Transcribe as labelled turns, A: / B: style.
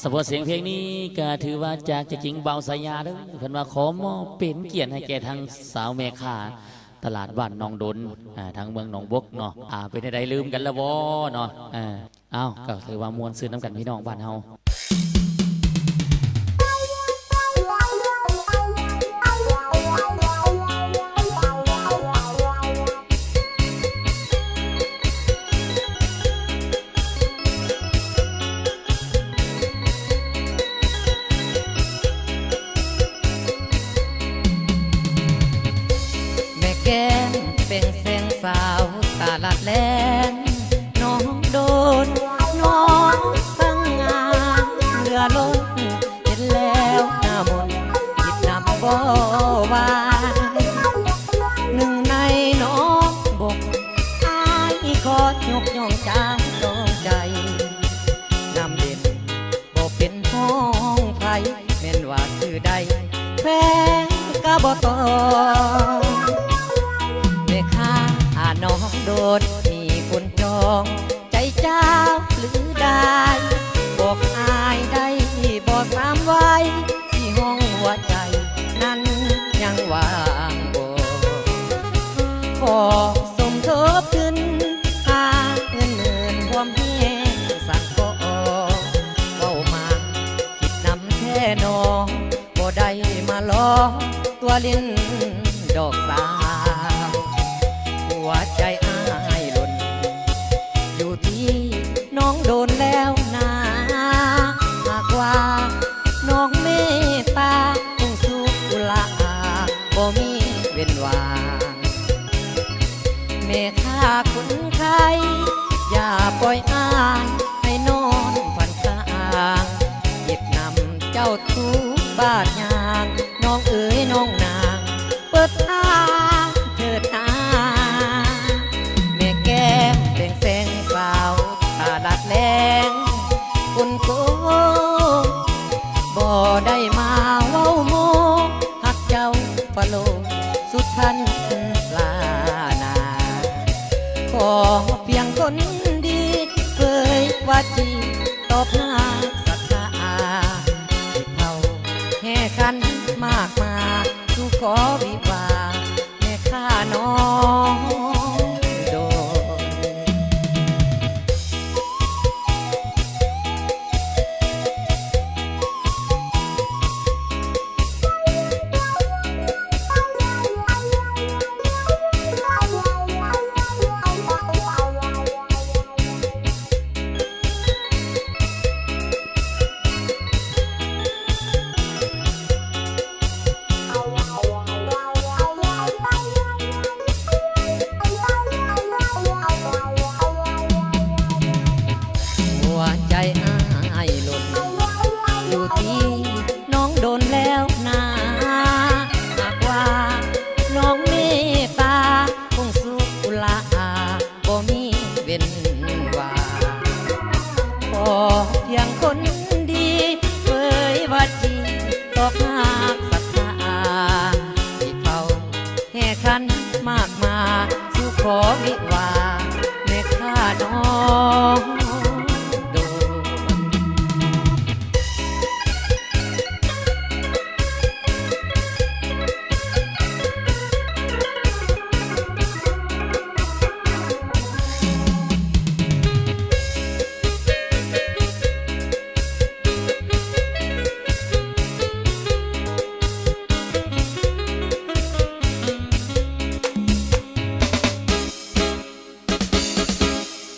A: สำหรับเสียงเพลงนี้ก็ถือว่าจากจะจริงเบาสายยาเด้อเพิ่นว่าขอมอบเป็นเกียรติให้แก่ทางสาวแม่ค้าตลาดบ้านหนองดนทางเมืองหนองบกเนาะเป็นได้ลืมกันแล้วบ่เนาะก็ถือว่ามวลซื่นน้ำกันพี่น้องบ้านเฮา
B: แก้มเป็นเส้นสาวตาลัดแลนน้องโดนน้องตั้งงานเรือล้นเห็นแล้วหน้ามนคิดนำบ่วายหนึ่งในน้องบกอายขอยกย่องจางดวงใจนำเด่นบ่เป็นห้องไผแม่นว่าซื้อใดแฟนก็บ่ต้องน้องโดนมีคนจองใจเจ้าหรือได้บอกอายได้บอกตามไว้ที่ห้องหัวใจนั้นยังว่างบ่ขอสมทบขึ้นหาเงินหมื่นความเฮียสั่งก็เว้ามาคิดนำแค่น้องบ่ได้มาล้อตัวลิ้นดอกสาหัวใจอายหล่นอยู่ที่น้องโดนแล้วนะหากว่าน้องเมตตาคงสุขละบ่มีเว้นวางแม่ข้าคนไข้อย่าปล่อยอายให้นอนฝันข้างหยิบนำเจ้าทุกบาทยางน้องเอ๋ยน้องนางเปิดทางเถิดนาเป็นแสงสาวตาลัดแรงคุณโกบ่ได้มาเว้าโมหักเจ้าฟะโลสุดทันลานาขอเพียงคนดีเคยว่าจีตอบหน้าศรัทธาที่เขาแห่ขันมากมาสู่ขอวิวาแม่ข้าน้องใจอายหล่นอยู่ที่น้องโดนแล้วนะหากว่าน้องเมตตาคงสุขละบ่มีเว้นว่าขอเพียงคน